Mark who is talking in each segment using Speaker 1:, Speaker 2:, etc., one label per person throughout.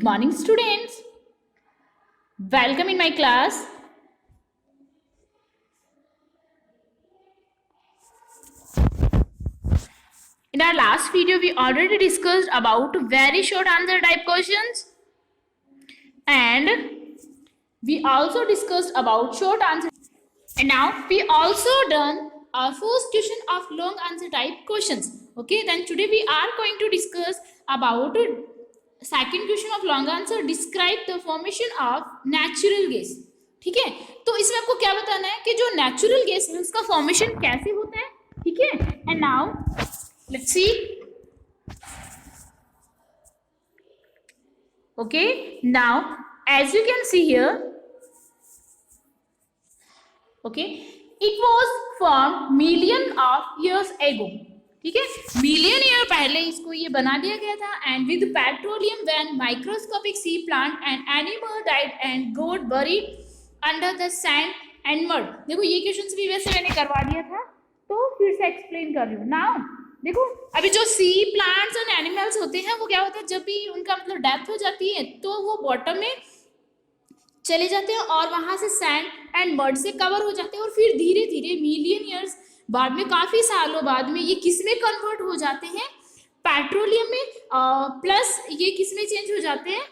Speaker 1: Good morning, students. Welcome in my class. In our last video, we already discussed about very short answer type questions, and we also discussed about short answer. And now we also done our first question of long answer type questions. Okay, then today we are going to discuss about second question of long answer. Describe the formation of natural gas. ठीक है, तो इसमें आपको क्या बताना है कि जो नेचुरल गैस है उसका फॉर्मेशन कैसे होता है. ठीक है, and now let's C. Okay, now as you can see here, okay, it was formed million of years ago. ठीक है, मिलियन ईयर पहले इसको ये बना दिया गया था. And with petroleum when microscopic sea plant and animal died and got buried under the sand and mud. देखो ये क्वेश्चंस भी वैसे मैंने करवा दिया था, तो फिर से एक्सप्लेन कर रही हूँ. नाउ देखो, अभी जो सी प्लांट्स एंड एनिमल्स होते हैं वो क्या होता है, जब भी उनका मतलब डेथ हो जाती है तो वो बॉटम में चले जाते हैं और वहां से सैंड एंड मड से कवर हो जाते हैं. और फिर धीरे धीरे मिलियन ईयर्स बाद में, काफी सालों बाद में ये किस में कन्वर्ट हो जाते हैं, पेट्रोलियम में. प्लस ये किस में चेंज हो जाते हैं,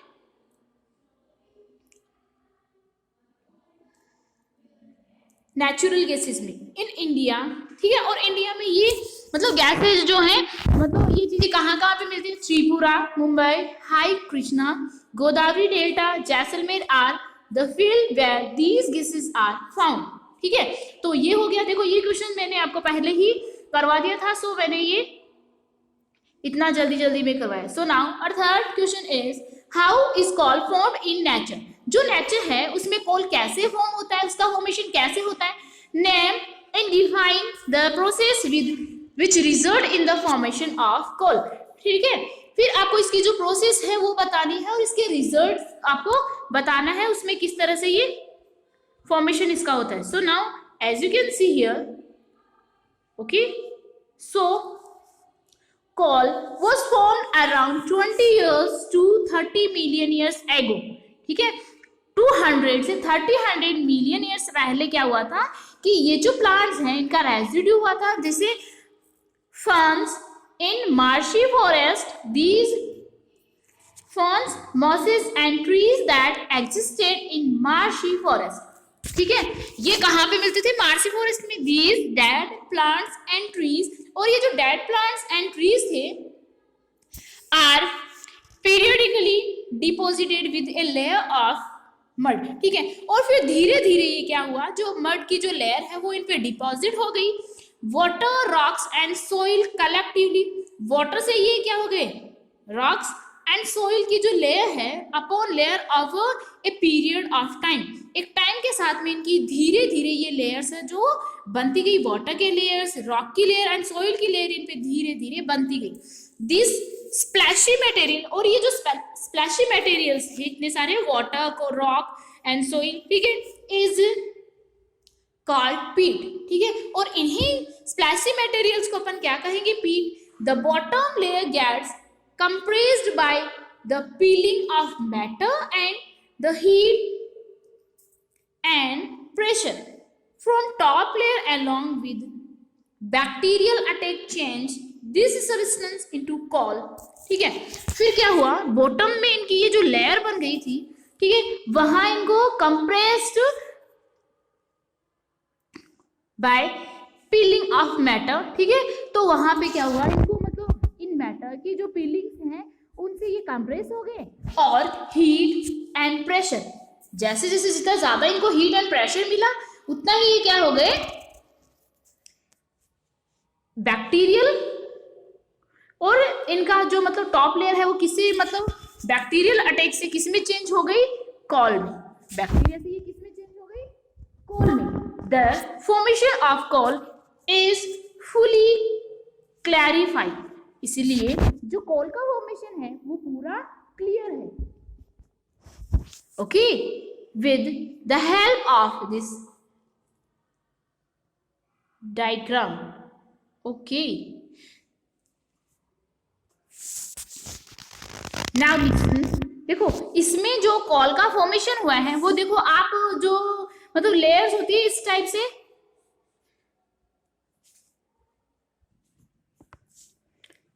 Speaker 1: नेचुरल गैसेस में इन इंडिया. ठीक है, और इंडिया में ये मतलब गैसेज जो हैं, मतलब ये चीजें कहाँ कहाँ पे मिलती है, Tripura, Mumbai, High Krishna, Godavari delta, Jaisalmer are the field where these gases are found. ठीक है, तो ये हो गया. देखो ये क्वेश्चन मैंने आपको पहले ही करवा दिया था, सो मैंने ये इतना जल्दी जल्दी में करवाया. So now our third question is how is coal form in nature. जो नेचर है उसमें कॉल कैसे फॉर्म होता है, उसका फॉर्मेशन कैसे होता है. Name and define the process with which result in the formation of call. ठीक है, फिर आपको इसकी जो प्रोसेस है वो बतानी है और इसके रिजल्ट आपको बताना है, उसमें किस तरह से ये फॉर्मेशन इसका होता है. So now as you can see here, okay, so coal was formed around 20 years to 30 million years ago. ठीक है, 200 से 300 मिलियन ईयर्स पहले क्या हुआ था कि ये जो प्लांट्स हैं इनका रेजिड्यू हुआ था, जैसे ferns in marshy forest. These ferns, mosses and trees that existed in marshy forest. ठीक है, ये कहाँ पे मिलते थे, मार्शी फॉरेस्ट में. These dead plants and trees, और ये जो डेड प्लांट्स एंड ट्रीज थे are periodically deposited with a layer of mud. ठीक है, और फिर धीरे धीरे ये क्या हुआ, जो मड की जो लेयर है वो इन पे डिपॉजिट हो गई. Water, rocks and soil collectively, water से ये क्या हो गए, रॉक्स एंड सोइल की जो लेयर है upon layer of a period of time. एक टाइम के साथ में इनकी धीरे धीरे ये लेयर्स है जो बनती गई, वाटर के लेयर्स, रॉक की लेयर एंड सोइल की लेयर इन पे धीरे धीरे बनती गई. दिस स्प्लैशी मटेरियल, और ये जो स्प्लैशी मटेरियल्स है इतने सारे, वाटर को, रॉक एंड सोइल, ठीक है, इज कॉल्ड पीट. ठीक है, और इन्हीं स्प्लैशी मटेरियल्स को अपन क्या कहेंगे, peat. The bottom layer gets compressed by the peeling of matter and the heat and pressure from top layer along with bacterial attack change this substance into coal. ठीक है, फिर क्या हुआ, बॉटम में इनकी ये जो लेयर बन गई थी, ठीक है, वहां इनको compressed by peeling off matter. ठीक है, तो वहां पे क्या हुआ, इनको मैटर की जो पीलिंग्स हैं उनसे ये कंप्रेस हो गए. और हीट एंड प्रेशर, जैसे जैसे जितना ज्यादा इनको हीट एंड प्रेशर मिला उतना ही ये क्या हो गए, बैक्टीरियल. और इनका जो मतलब टॉप लेयर है वो किससे, मतलब बैक्टीरियल अटैक से किस में चेंज हो गई, कॉल में. बैक्टीरिया से ये किस में चेंज हो गई, कॉल में. The formation of call is fully clarified. इसीलिए जो कोल का फॉर्मेशन है वो पूरा क्लियर है. Okay, with the help of this diagram. Okay, now listen देखो इसमें जो कॉल का फॉर्मेशन हुआ है वो देखो आप जो मतलब लेयर्स होती है इस टाइप से,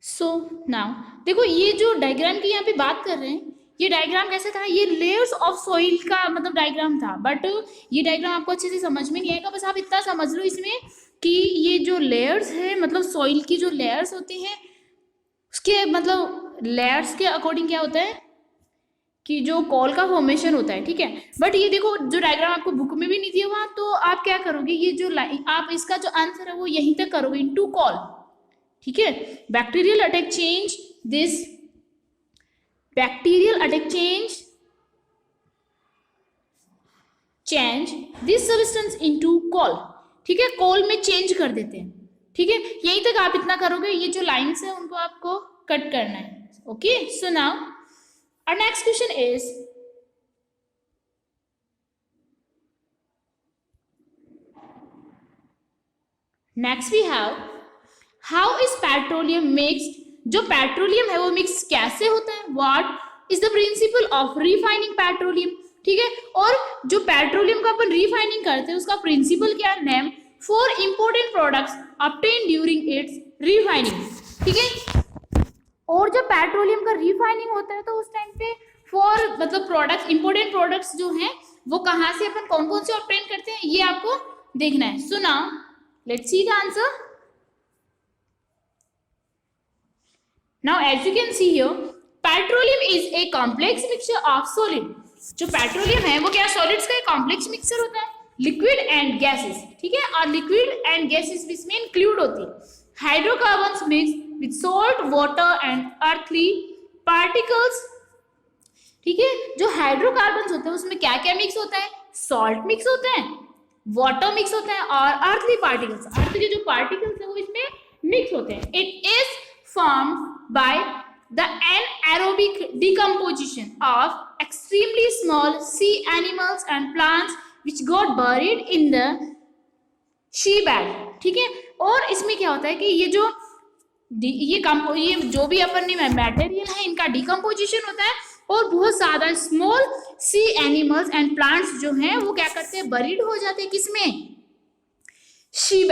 Speaker 1: सो नाउ देखो ये जो डायग्राम की यहाँ पे बात कर रहे हैं, ये डायग्राम कैसे था, ये लेयर्स ऑफ सॉइल का मतलब डायग्राम था, बट ये डायग्राम आपको अच्छे से समझ में नहीं आएगा, बस आप इतना समझ लो इसमें कि ये जो लेयर्स है मतलब सॉइल की जो लेयर्स होती हैं उसके मतलब लेयर्स के अकॉर्डिंग क्या होता है कि जो कॉल का फॉर्मेशन होता है, ठीक है। बट ये देखो जो डायग्राम आपको बुक में भी नहीं दिया हुआ, तो आप क्या करोगे, ये जो आप इसका जो आंसर है वो यहीं तक करोगे इनटू कॉल, ठीक है। Bacterial attack change this, bacterial attack change this substance into call, ठीक है, कॉल में चेंज कर देते हैं, ठीक है। यहीं तक आप इतना करोगे, ये जो लाइन्स है उनको आपको कट करना है, okay. So now our next question is, next we have how is petroleum mixed, जो पेट्रोलियम है वो मिक्स कैसे होता है, what is the principle of refining petroleum, ठीक है। और जो पेट्रोलियम का अपन रिफाइनिंग करते हैं उसका प्रिंसिपल क्या है, name for important products obtained during its refining, ठीक है। और जब पेट्रोलियम का रिफाइनिंग होता है तो उस टाइम पे फॉर मतलब प्रोडक्ट्स, इंपोर्टेंट प्रोडक्ट्स जो हैं वो कहाँ से अपन कौन कौन से ऑब्टेन करते हैं ये आपको देखना है। So now let's see the answer. Now as you can see here, petroleum is a complex mixture of solid, जो पेट्रोलियम है वो क्या सॉलिड्स का एक कॉम्प्लेक्स मिक्सचर होता है, लिक्विड एंड गैसेस, ठीक है। और लिक्विड एंड गैसेस इसमें इंक्लूड होती है hydrocarbons mix with salt, water and earthly particles, ठीक है। जो हाइड्रोकार्बन्स होते हैं उसमें क्या क्या मिक्स होता है, सॉल्ट मिक्स होता है, वाटर मिक्स होता है और अर्थली पार्टिकल्स, अर्थ के जो पार्टिकल्स है वो इसमें मिक्स होते हैं। It is formed by the anaerobic decomposition of extremely small sea animals and plants which got buried in the seabed, ठीक है। और इसमें क्या होता है कि ये जो ये जो भी अपन ने मटेरियल है इनका डिकम्पोजिशन होता है और बहुत ज्यादा small sea animals and plants जो हैं वो क्या करते हैं, बरीड हो जाते हैं किसमें, शी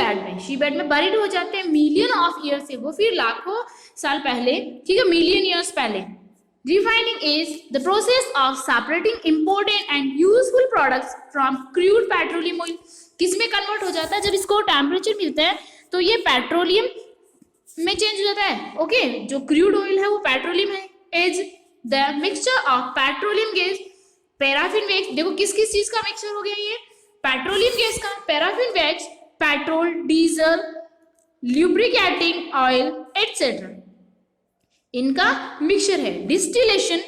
Speaker 1: बेड में बरीड हो जाते हैं मिलियन ऑफ ईयर से, वो फिर लाखों साल पहले, ठीक है, मिलियन ईयर्स पहले। Refining is the process of separating important and useful products from crude petroleum oil, किसमें कन्वर्ट हो जाता है, जब इसको टेम्परेचर मिलता है तो ये पेट्रोलियम में चेंज हो जाता है, ओके। जो क्रूड ऑयल है वो पेट्रोलियम है, as the mixture of petroleum gas, paraffin wax, देखो किस किस चीज का मिक्सचर हो गया ये, पेट्रोलियम गैस का, paraffin wax, petrol, diesel, lubricating oil etcetera, इनका मिक्सचर है। Distillation,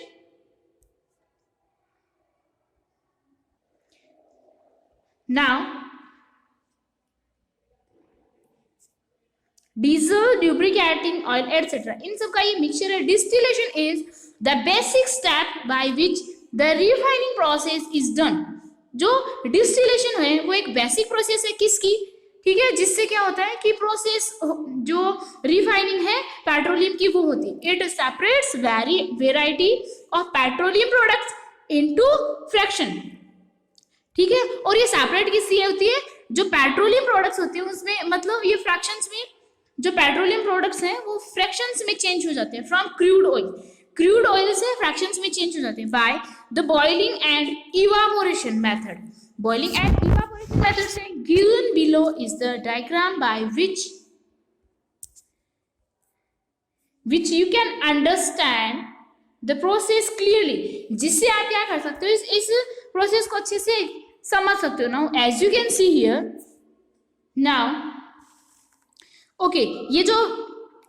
Speaker 1: now diesel, lubricating oil etcetera, इन सब का ये मिक्सचर है। Distillation is the basic step by which the refining process is done, जो डिस्टिलेशन है वो एक बेसिक प्रोसेस है किसकी, ठीक है, जिससे क्या होता है कि प्रोसेस जो रिफाइनिंग है पेट्रोलियम की वो होती है। It separates variety of petroleum products into fraction, ठीक है। और ये सेपरेट किससे होती है, जो पेट्रोलियम प्रोडक्ट्स होते हैं उसमें मतलब ये फ्रैक्शंस में, जो पेट्रोलियम प्रोडक्ट्स हैं वो फ्रैक्शंस में चेंज हो जाते हैं from crude oil, crude oil से फ्रैक्शंस में चेंज हो जाते हैं by the boiling and evaporation method. Boiling and evaporation method से given below is the diagram by which you can understand the process clearly, जिससे आप क्या कर सकते हो, इस प्रोसेस को अच्छे से समझ सकते हो। Now as you can see here, now okay, ये जो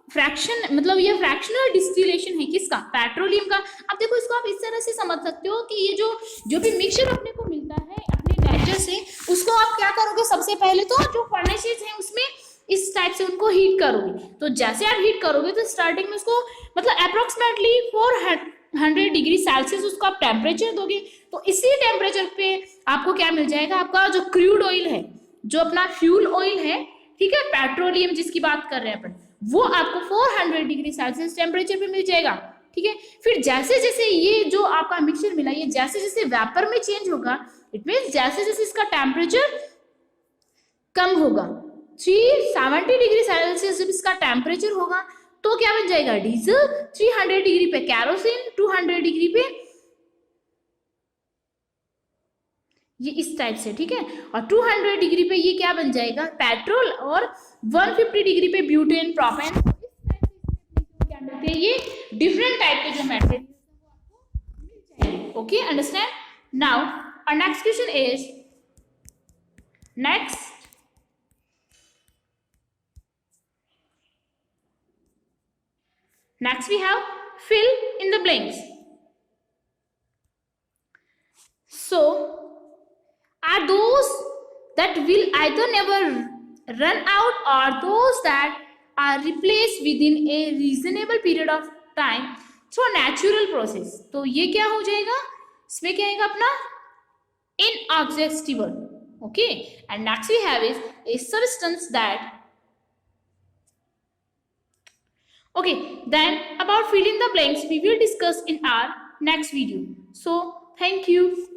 Speaker 1: फ्रैक्शन मतलब ये फ्रैक्शनल डिस्टिलेशन है किसका, पेट्रोलियम का। अब देखो इसको आप इस तरह से समझ सकते हो कि ये जो भी मिक्सचर अपने को मिलता है अपने नेचर से, उसको आप क्या करोगे, सबसे पहले तो जो फर्नेसेस हैं उसमें इस टाइप से उनको हीट करोगे। तो जैसे आप हीट करोगे तो स्टार्टिंग में उसको मतलब अप्रोक्सीमेटली 400 डिग्री सेल्सियस उसको आप टेम्परेचर दोगे, तो इसी टेम्परेचर पे आपको क्या मिल जाएगा, आपका जो क्रूड ऑयल है, जो अपना फ्यूल ऑयल है, ठीक है, पेट्रोलियम जिसकी बात कर रहे हैं अपन, वो आपको 400 डिग्री सेल्सियस टेम्परेचर पे मिल जाएगा। ठीक है। फिर जैसे जैसे ये जो आपका मिक्सचर मिला, ये जैसे जैसे वेपर में चेंज होगा, इट मीन्स जैसे जैसे इसका टेम्परेचर कम होगा, 370 डिग्री सेल्सियस जब इसका टेम्परेचर होगा तो क्या बन जाएगा, डीजल। 300 डिग्री पे कैरोसिन, 200 डिग्री पे ये इस टाइप से, ठीक है। और 200 डिग्री पे ये क्या बन जाएगा, पेट्रोल। और 150 डिग्री पे ब्यूटेन, प्रोपेन। इस टाइप से क्या मिलते हैं, ये डिफरेंट टाइप के जो मेथड मिल जाएंगे। Okay, understand. Now our next question is, next we have fill in the blanks. So are those that will either never run out or those that are replaced within a reasonable period of time through a natural process. तो ये क्या हो जाएगा, इसमें क्या आएगा अपना inexhaustible. Okay, and next we have is a substance that, okay, then about fill in the blanks we will discuss in our next video. So thank you.